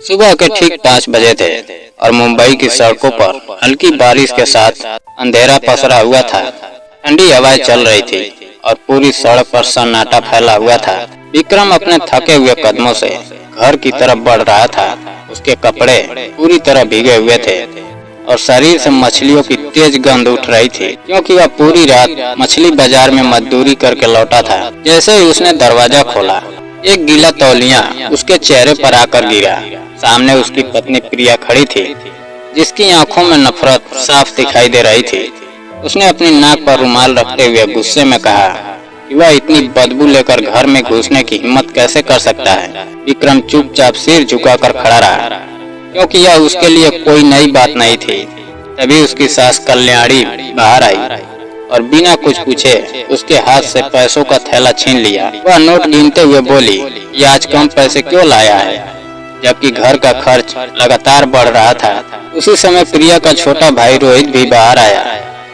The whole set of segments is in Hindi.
सुबह के ठीक 5 बजे थे और मुंबई की सड़कों पर हल्की बारिश के साथ अंधेरा पसरा हुआ था। ठंडी हवाएं चल रही थी और पूरी सड़क पर सन्नाटा फैला हुआ था। विक्रम अपने थके हुए कदमों से घर की तरफ बढ़ रहा था। उसके कपड़े पूरी तरह भीगे हुए थे और शरीर से मछलियों की तेज गंध उठ रही थी, क्योंकि वह पूरी रात मछली बाजार में मजदूरी करके लौटा था। जैसे ही उसने दरवाजा खोला, एक गीला तौलिया उसके चेहरे पर आकर गिरा। सामने उसकी पत्नी प्रिया खड़ी थी, जिसकी आंखों में नफरत साफ दिखाई दे रही थी। उसने अपनी नाक पर रुमाल रखते हुए गुस्से में कहा कि वह इतनी बदबू लेकर घर में घुसने की हिम्मत कैसे कर सकता है। विक्रम चुपचाप सिर झुकाकर खड़ा रहा, क्योंकि यह उसके लिए कोई नई बात नहीं थी। तभी उसकी सास कल्याणी बाहर आई और बिना कुछ पूछे उसके हाथ से पैसों का थैला छीन लिया। वह नोट गिनते हुए बोली, ये आज कम पैसे क्यों लाया है, जबकि घर का खर्च लगातार बढ़ रहा था। उसी समय प्रिया का छोटा भाई रोहित भी बाहर आया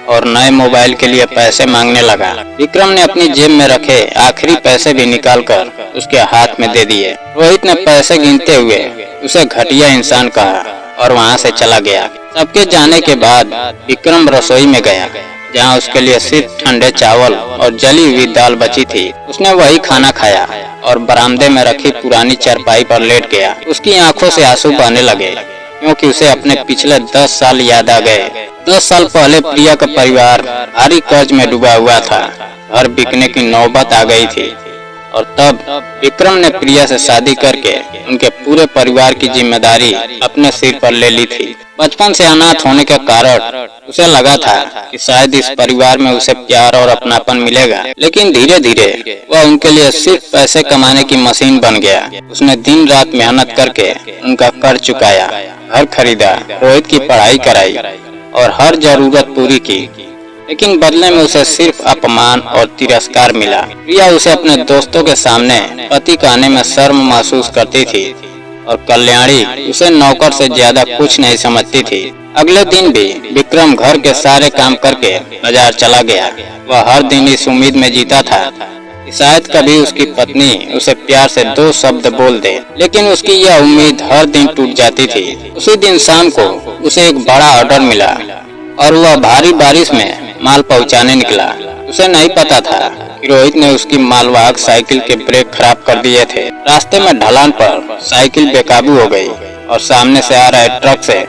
और नए मोबाइल के लिए पैसे मांगने लगा। विक्रम ने अपनी जेब में रखे आखिरी पैसे भी निकालकर उसके हाथ में दे दिए। रोहित ने पैसे गिनते हुए उसे घटिया इंसान कहा और वहां से चला गया। सबके जाने के बाद विक्रम रसोई में गया, जहां उसके लिए सिर्फ ठंडे चावल और जली हुई दाल बची थी। उसने वही खाना खाया और बरामदे में रखी पुरानी चारपाई पर लेट गया। उसकी आंखों से आंसू बहने लगे, क्योंकि उसे अपने पिछले 10 साल याद आ गए। 10 साल पहले प्रिया का परिवार भारी कर्ज में डूबा हुआ था। घर बिकने की नौबत आ गई थी और तब विक्रम ने प्रिया से शादी करके उनके पूरे परिवार की जिम्मेदारी अपने सिर पर ले ली थी। बचपन से अनाथ होने के कारण उसे लगा था कि शायद इस परिवार में उसे प्यार और अपनापन मिलेगा, लेकिन धीरे धीरे वह उनके लिए सिर्फ पैसे कमाने की मशीन बन गया। उसने दिन रात मेहनत करके उनका कर्ज चुकाया, घर खरीदा, रोहित की पढ़ाई कराई और हर जरूरत पूरी की, लेकिन बदले में उसे सिर्फ अपमान और तिरस्कार मिला। प्रिया उसे अपने दोस्तों के सामने पति कहने में शर्म महसूस करती थी और कल्याणी उसे नौकर से ज्यादा कुछ नहीं समझती थी। अगले दिन भी विक्रम घर के सारे काम करके बाजार चला गया। वह हर दिन इस उम्मीद में जीता था कि शायद कभी उसकी पत्नी उसे प्यार से 2 शब्द बोल दे, लेकिन उसकी यह उम्मीद हर दिन टूट जाती थी। उसी दिन शाम को उसे एक बड़ा ऑर्डर मिला और वह भारी बारिश में माल पहुंचाने निकला। उसे नहीं पता था कि रोहित ने उसकी मालवाहक साइकिल के ब्रेक खराब कर दिए थे। रास्ते में ढलान पर साइकिल बेकाबू हो गई और सामने से आ रहे ट्रक से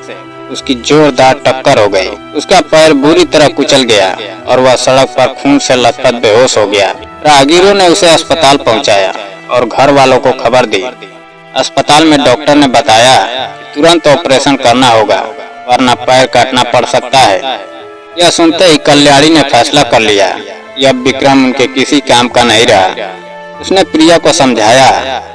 उसकी जोरदार टक्कर हो गई। उसका पैर बुरी तरह कुचल गया और वह सड़क पर खून से लथपथ बेहोश हो गया। राहगीरों ने उसे अस्पताल पहुंचाया और घर वालों को खबर दी। अस्पताल में डॉक्टर ने बताया कि तुरंत ऑपरेशन करना होगा, वरना पैर काटना पड़ सकता है। यह सुनते ही कल्याणी ने फैसला कर लिया कि अब विक्रम उनके किसी काम का नहीं रहा। उसने प्रिया को समझाया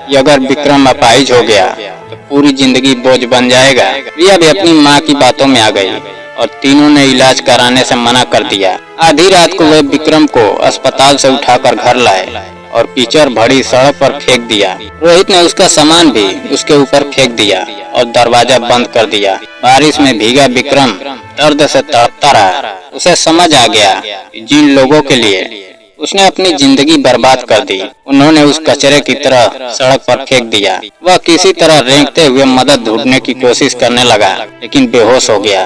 कि अगर विक्रम अपाहिज हो गया तो पूरी जिंदगी बोझ बन जाएगा। प्रिया भी अपनी माँ की बातों में आ गई और तीनों ने इलाज कराने से मना कर दिया। आधी रात को वे विक्रम को अस्पताल से उठाकर घर लाए और कीचड़ भरी सड़क पर फेंक दिया। रोहित ने उसका सामान भी उसके ऊपर फेंक दिया और दरवाजा बंद कर दिया। बारिश में भीगा विक्रम दर्द से तड़पता रहा। उसे समझ आ गया कि जिन लोगों के लिए उसने अपनी जिंदगी बर्बाद कर दी, उन्होंने उस कचरे की तरह सड़क पर फेंक दिया। वह किसी तरह रेंगते हुए मदद ढूंढने की कोशिश करने लगा, लेकिन बेहोश हो गया।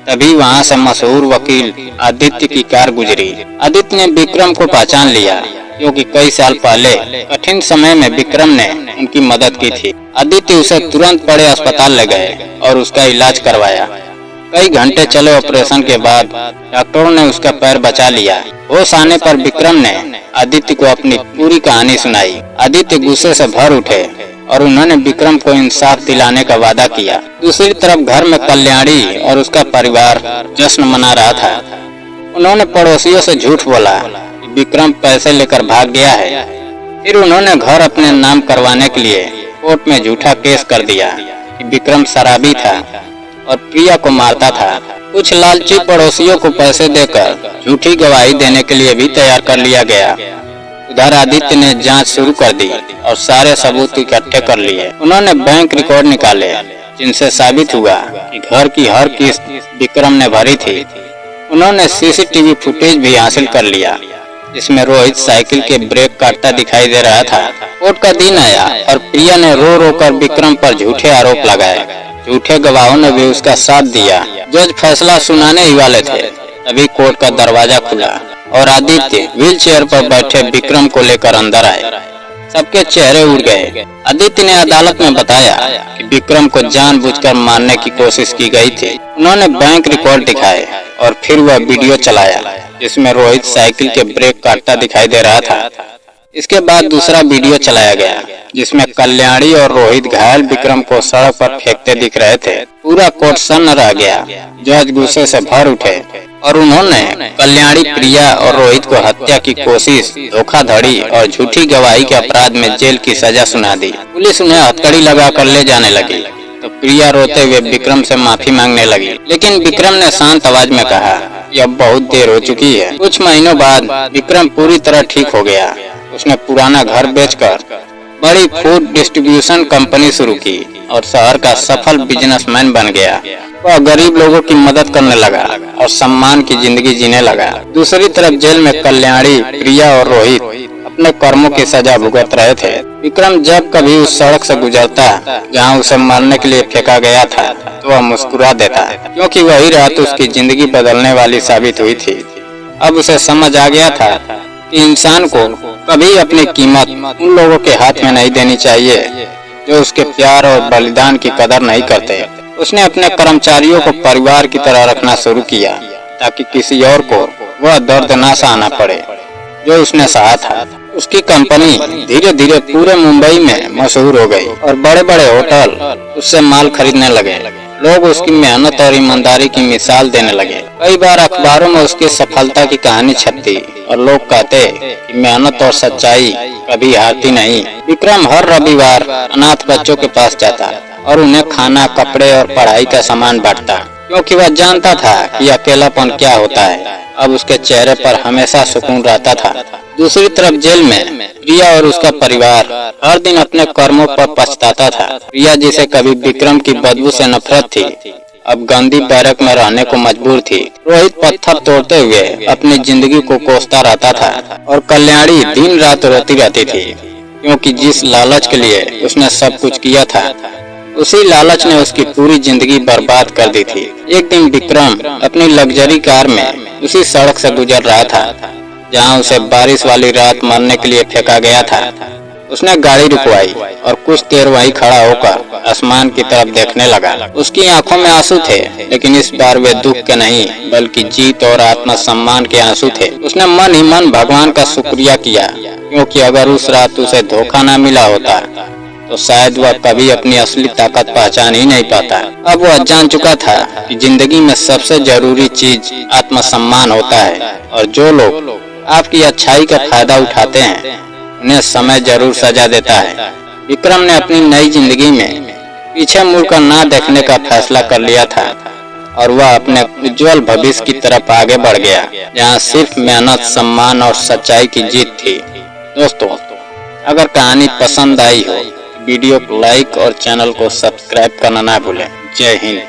तभी वहां से मशहूर वकील आदित्य की कार गुजरी। आदित्य ने विक्रम को पहचान लिया, क्योंकि कई साल पहले कठिन समय में विक्रम ने उनकी मदद की थी। आदित्य उसे तुरंत बड़े अस्पताल ले गए और उसका इलाज करवाया। कई घंटे चले ऑपरेशन के बाद डॉक्टरों ने उसका पैर बचा लिया। होश आने पर विक्रम ने आदित्य को अपनी पूरी कहानी सुनाई। आदित्य गुस्से से भर उठे और उन्होंने विक्रम को इंसाफ दिलाने का वादा किया। दूसरी तरफ घर में कल्याणी और उसका परिवार जश्न मना रहा था। उन्होंने पड़ोसियों से झूठ बोला कि विक्रम पैसे लेकर भाग गया है। फिर उन्होंने घर अपने नाम करवाने के लिए कोर्ट में झूठा केस कर दिया कि विक्रम शराबी था और प्रिया को मारता था। कुछ लालची पड़ोसियों को पैसे देकर झूठी गवाही देने के लिए भी तैयार कर लिया गया। उधर आदित्य ने जांच शुरू कर दी और सारे सबूत इकट्ठे कर लिए। उन्होंने बैंक रिकॉर्ड निकाले, जिनसे साबित हुआ कि घर की हर किस्त विक्रम ने भरी थी। उन्होंने सीसीटीवी फुटेज भी हासिल कर लिया, जिसमें रोहित साइकिल के ब्रेक काटता दिखाई दे रहा था। कोर्ट का दिन आया और प्रिया ने रो रो कर विक्रम पर झूठे आरोप लगाए। झूठे गवाहों ने भी उसका साथ दिया। जज फैसला सुनाने ही वाले थे, तभी कोर्ट का दरवाजा खुला और आदित्य व्हील चेयर पर बैठे विक्रम को लेकर अंदर आए। सबके चेहरे उड़ गए। आदित्य ने अदालत में बताया कि विक्रम को जानबूझकर मारने की कोशिश की गई थी। उन्होंने बैंक रिकॉर्ड दिखाए और फिर वह वीडियो चलाया जिसमें रोहित साइकिल के ब्रेक काटता दिखाई दे रहा था। इसके बाद दूसरा वीडियो चलाया गया जिसमें कल्याणी और रोहित घायल विक्रम को सड़क पर फेंकते दिख रहे थे। पूरा कोर्ट सन्न रह गया। जज गुस्से से भर उठे और उन्होंने कल्याणी, प्रिया और रोहित को हत्या की कोशिश, धोखाधड़ी और झूठी गवाही के अपराध में जेल की सजा सुना दी। पुलिस उन्हें हथकड़ी लगाकर ले जाने लगी तो प्रिया रोते हुए विक्रम से माफी मांगने लगी, लेकिन विक्रम ने शांत आवाज में कहा कि अब बहुत देर हो चुकी है। कुछ महीनों बाद विक्रम पूरी तरह ठीक हो गया। उसने पुराना घर बेचकर बड़ी फूड डिस्ट्रीब्यूशन कंपनी शुरू की और शहर का सफल बिजनेसमैन बन गया। वह गरीब लोगों की मदद करने लगा और सम्मान की जिंदगी जीने लगा। दूसरी तरफ जेल में कल्याणी, प्रिया और रोहित अपने कर्मों की सजा भुगत रहे थे। विक्रम जब कभी उस सड़क से गुजरता जहां उसे मारने के लिए फेंका गया था तो वह मुस्कुरा देता, क्योंकि वही रात उसकी जिंदगी बदलने वाली साबित हुई थी। अब उसे समझ आ गया था कि इंसान को कभी अपनी कीमत उन लोगों के हाथ में नहीं देनी चाहिए जो उसके प्यार और बलिदान की कदर नहीं करते। उसने अपने कर्मचारियों को परिवार की तरह रखना शुरू किया ताकि किसी और को वह दर्द न सहना पड़े जो उसने सहा था। उसकी कंपनी धीरे धीरे पूरे मुंबई में मशहूर हो गई और बड़े बड़े होटल उससे माल खरीदने लगे। लोग उसकी मेहनत और ईमानदारी की मिसाल देने लगे। कई बार अखबारों में उसकी सफलता की कहानी छपती और लोग कहते कि मेहनत और सच्चाई कभी हारती नहीं। विक्रम हर रविवार अनाथ बच्चों के पास जाता और उन्हें खाना, कपड़े और पढ़ाई का सामान बांटता, क्योंकि वह जानता था कि अकेलापन क्या होता है। अब उसके चेहरे पर हमेशा सुकून रहता था। दूसरी तरफ जेल में प्रिया और उसका परिवार हर दिन अपने कर्मों पर पछताता था। प्रिया, जिसे कभी विक्रम की बदबू से नफरत थी, अब गंदी बैरक में रहने को मजबूर थी। रोहित पत्थर तोड़ते हुए अपनी जिंदगी को कोसता रहता था और कल्याणी दिन रात रोती रहती थी, क्योंकि जिस लालच के लिए उसने सब कुछ किया था उसी लालच ने उसकी पूरी जिंदगी बर्बाद कर दी थी। एक दिन विक्रम अपनी लग्जरी कार में उसी सड़क से गुजर रहा था जहां उसे बारिश वाली रात मरने के लिए फेंका गया था। उसने गाड़ी रुकवाई और कुछ देर वहीं खड़ा होकर आसमान की तरफ देखने लगा। उसकी आंखों में आंसू थे, लेकिन इस बार वे दुख के नहीं बल्कि जीत और आत्मसम्मान के आंसू थे। उसने मन ही मन भगवान का शुक्रिया किया, क्योंकि अगर उस रात उसे धोखा न मिला होता तो शायद वह कभी अपनी असली ताकत पहचान ही नहीं पाता। अब वह जान चुका था कि जिंदगी में सबसे जरूरी चीज आत्मसम्मान होता है और जो लोग आपकी अच्छाई का फायदा उठाते हैं उन्हें समय जरूर सजा देता है। विक्रम ने अपनी नई जिंदगी में पीछे मुड़कर ना देखने का फैसला कर लिया था और वह अपने उज्जवल भविष्य की तरफ आगे बढ़ गया, जहां सिर्फ मेहनत, सम्मान और सच्चाई की जीत थी। दोस्तों, अगर कहानी पसंद आई हो वीडियो को लाइक और चैनल को सब्सक्राइब करना ना भूलें। जय हिंद।